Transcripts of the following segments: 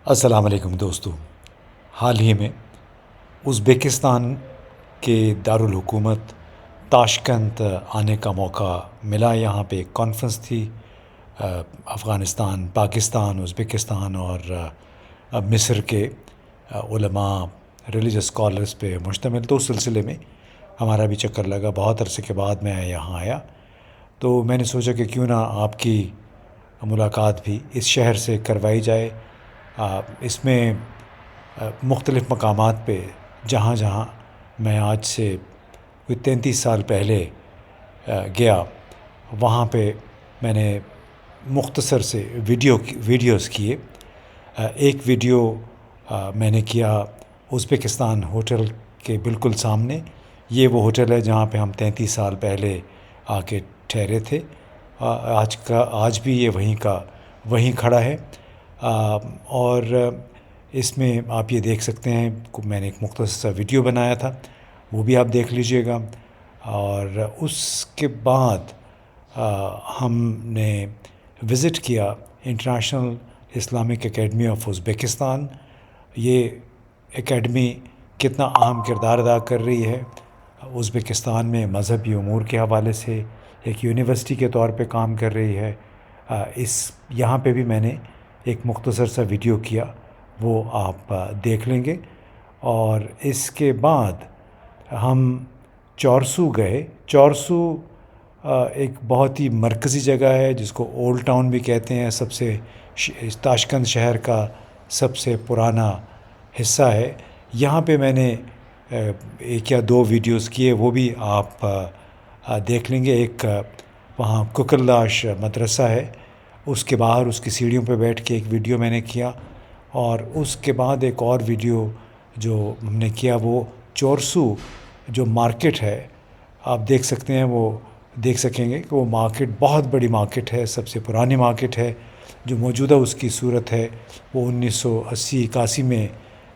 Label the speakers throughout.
Speaker 1: السلام علیکم دوستو. حال ہی میں ازبیکستان کے دارالحکومت تاشکنت آنے کا موقع ملا. یہاں پہ ایک کانفرنس تھی افغانستان، پاکستان، ازبیکستان اور مصر کے علماء، ریلیجس اسکالرس پہ مشتمل. تو اس سلسلے میں ہمارا بھی چکر لگا. بہت عرصے کے بعد میں یہاں آیا تو میں نے سوچا کہ کیوں نہ آپ کی ملاقات بھی اس شہر سے کروائی جائے. اس میں مختلف مقامات پہ جہاں جہاں میں آج سے کوئی 33 سال پہلے گیا، وہاں پہ میں نے مختصر سے ویڈیوز کیے. ایک ویڈیو میں نے کیا ازبیکستان ہوٹل کے بالکل سامنے. یہ وہ ہوٹل ہے جہاں پہ ہم 33 سال پہلے آ کے ٹھہرے تھے. آج بھی یہ وہیں کھڑا ہے. اور اس میں آپ یہ دیکھ سکتے ہیں میں نے ایک مختصر سا ویڈیو بنایا تھا، وہ بھی آپ دیکھ لیجئے گا. اور اس کے بعد ہم نے وزٹ کیا international Islamic academy of Uzbekistan. یہ اکیڈمی کتنا اہم کردار ادا کر رہی ہے ازبیکستان میں مذہبی امور کے حوالے سے، ایک یونیورسٹی کے طور پہ کام کر رہی ہے. یہاں پہ بھی میں نے ایک مختصر سا ویڈیو کیا، وہ آپ دیکھ لیں گے. اور اس کے بعد ہم چورسو گئے. چورسو ایک بہت ہی مرکزی جگہ ہے جس کو اولڈ ٹاؤن بھی کہتے ہیں. تاشکند شہر کا سب سے پرانا حصہ ہے. یہاں پہ میں نے ایک یا دو ویڈیوز کیے، وہ بھی آپ دیکھ لیں گے. ایک وہاں ککرداش مدرسہ ہے، اس کے باہر اس کی سیڑھیوں پہ بیٹھ کے ایک ویڈیو میں نے کیا. اور اس کے بعد ایک اور ویڈیو جو ہم نے کیا وہ چورسو جو مارکیٹ ہے، آپ دیکھ سکتے ہیں، وہ دیکھ سکیں گے کہ وہ مارکیٹ بہت بڑی مارکیٹ ہے، سب سے پرانی مارکیٹ ہے. جو موجودہ اس کی صورت ہے وہ 1980-81 میں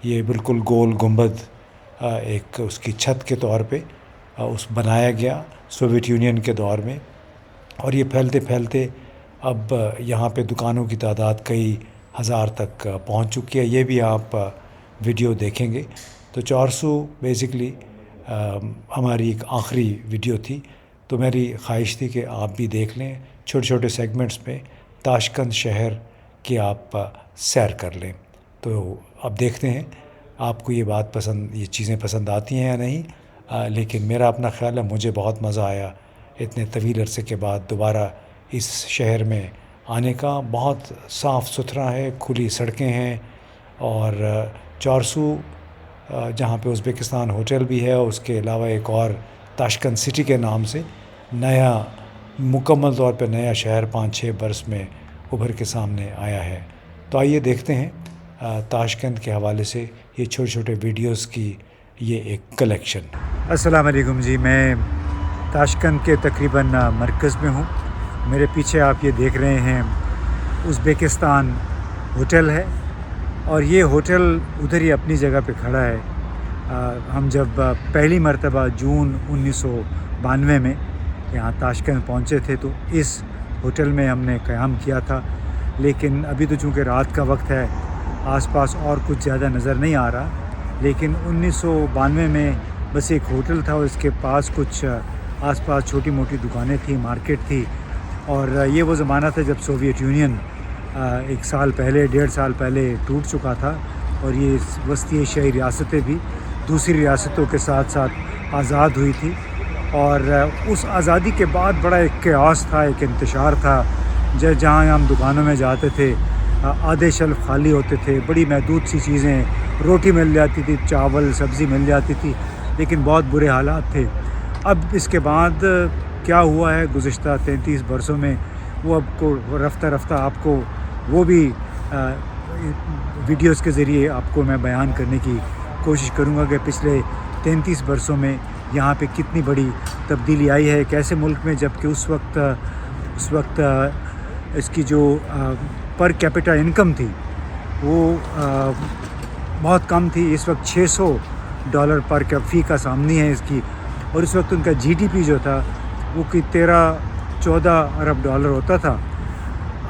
Speaker 1: یہ بالکل گول گنبد ایک اس کی چھت کے طور پہ بنایا گیا سوویت یونین کے دور میں. اور یہ پھیلتے پھیلتے اب یہاں پہ دکانوں کی تعداد کئی ہزار تک پہنچ چکی ہے. یہ بھی آپ ویڈیو دیکھیں گے. تو چورسو بیسکلی ہماری ایک آخری ویڈیو تھی، تو میری خواہش تھی کہ آپ بھی دیکھ لیں. چھوٹے چھوٹے سیگمنٹس میں تاشکند شہر کی آپ سیر کر لیں. تو اب دیکھتے ہیں آپ کو یہ چیزیں پسند آتی ہیں یا نہیں. لیکن میرا اپنا خیال ہے مجھے بہت مزہ آیا اتنے طویل عرصے کے بعد دوبارہ اس شہر میں آنے کا. بہت صاف ستھرا ہے، کھلی سڑکیں ہیں. اور چورسو جہاں پہ ازبیکستان ہوٹل بھی ہے، اس کے علاوہ ایک اور تاشکند سٹی کے نام سے نیا، مکمل طور پہ نیا شہر 5-6 برس میں ابھر کے سامنے آیا ہے. تو آئیے دیکھتے ہیں تاشکند کے حوالے سے یہ چھوٹے چھوٹے ویڈیوز کی یہ ایک کلیکشن. السلام علیکم جی. میں تاشکند کے تقریباً مرکز میں ہوں. میرے پیچھے آپ یہ دیکھ رہے ہیں ازبیکستان ہوٹل ہے، اور یہ ہوٹل ادھر ہی اپنی جگہ پہ کھڑا ہے. ہم جب پہلی مرتبہ جون 1992 میں یہاں تاشکند پہنچے تھے تو اس ہوٹل میں ہم نے قیام کیا تھا. لیکن ابھی تو چونکہ رات کا وقت ہے، آس پاس اور کچھ زیادہ نظر نہیں آ رہا. لیکن 1992 میں بس ایک ہوٹل تھا، اور اس کے پاس کچھ آس پاس چھوٹی موٹی دکانیں تھیں، مارکیٹ تھی. اور یہ وہ زمانہ تھا جب سوویت یونین 1.5 سال پہلے ٹوٹ چکا تھا، اور یہ وسطی ایشیائی ریاستیں بھی دوسری ریاستوں کے ساتھ ساتھ آزاد ہوئی تھی. اور اس آزادی کے بعد بڑا ایک کیاس تھا، ایک انتشار تھا. جہاں ہم دکانوں میں جاتے تھے آدھے شیلف خالی ہوتے تھے، بڑی محدود سی چیزیں، روٹی مل جاتی تھی، چاول سبزی مل جاتی تھی، لیکن بہت برے حالات تھے. اب اس کے بعد کیا ہوا ہے گزشتہ 33 برسوں میں، وہ اب کو رفتہ رفتہ آپ کو وہ بھی ویڈیوز کے ذریعے آپ کو میں بیان کرنے کی کوشش کروں گا کہ پچھلے 33 برسوں میں یہاں پہ کتنی بڑی تبدیلی آئی ہے. کیسے ملک میں، جب کہ اس وقت اس کی جو پر کیپٹا انکم تھی وہ بہت کم تھی. اس وقت $600 پر فی کا سامنی ہے اس کی. اور اس وقت ان کا GDP جو تھا وہ 13-14 ارب ڈالر ہوتا تھا.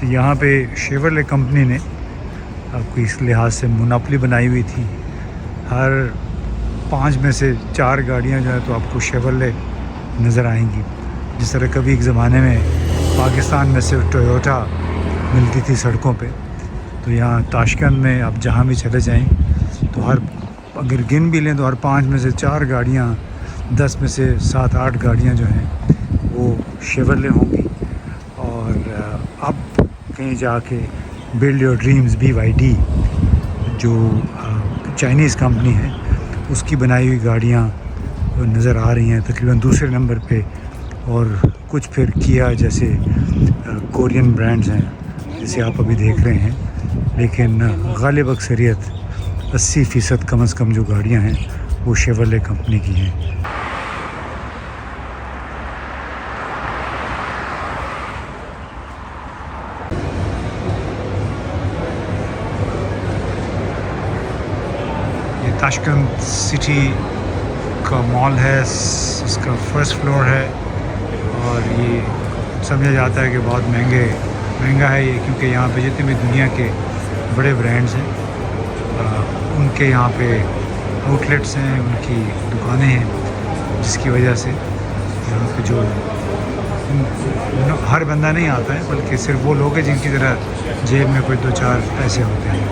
Speaker 1: تو یہاں پہ شیورلے کمپنی نے آپ کو اس لحاظ سے مناپلی بنائی ہوئی تھی. ہر 5 میں سے 4 گاڑیاں جو ہیں تو آپ کو شیورلے نظر آئیں گی. جس طرح کبھی ایک زمانے میں پاکستان میں صرف ٹویوٹا ملتی تھی سڑکوں پہ، تو یہاں تاشکند میں آپ جہاں بھی چلے جائیں تو اگر گن بھی لیں تو ہر 5 میں سے 4 گاڑیاں، 10 میں سے 7-8 گاڑیاں جو ہیں وہ شیورلے ہوں گی. اور اب کہیں جا کے بلڈ یور ڈریمز BYD جو چائنیز کمپنی ہے اس کی بنائی ہوئی گاڑیاں نظر آ رہی ہیں تقریباً دوسرے نمبر پہ. اور کچھ پھر کیا جیسے کورین برانڈز ہیں جسے آپ ابھی دیکھ رہے ہیں. لیکن غالب اکثریت 80% کم از کم جو گاڑیاں ہیں وہ شیورلے کمپنی کی ہیں. یہ تاشکند سٹی کا مال ہے، اس کا فرسٹ فلور ہے، اور یہ سمجھا جاتا ہے کہ بہت مہنگا ہے یہ، کیونکہ یہاں پہ جتنے بھی دنیا کے بڑے برانڈز ہیں ان کے یہاں پہ آؤٹ لیٹس ہیں، ان کی دکانیں ہیں، جس کی وجہ سے یہاں پہ جو ہر بندہ نہیں آتا ہے، بلکہ صرف وہ لوگ ہیں جن کی طرح جیب میں کوئی 2-4 پیسے ہوتے ہیں.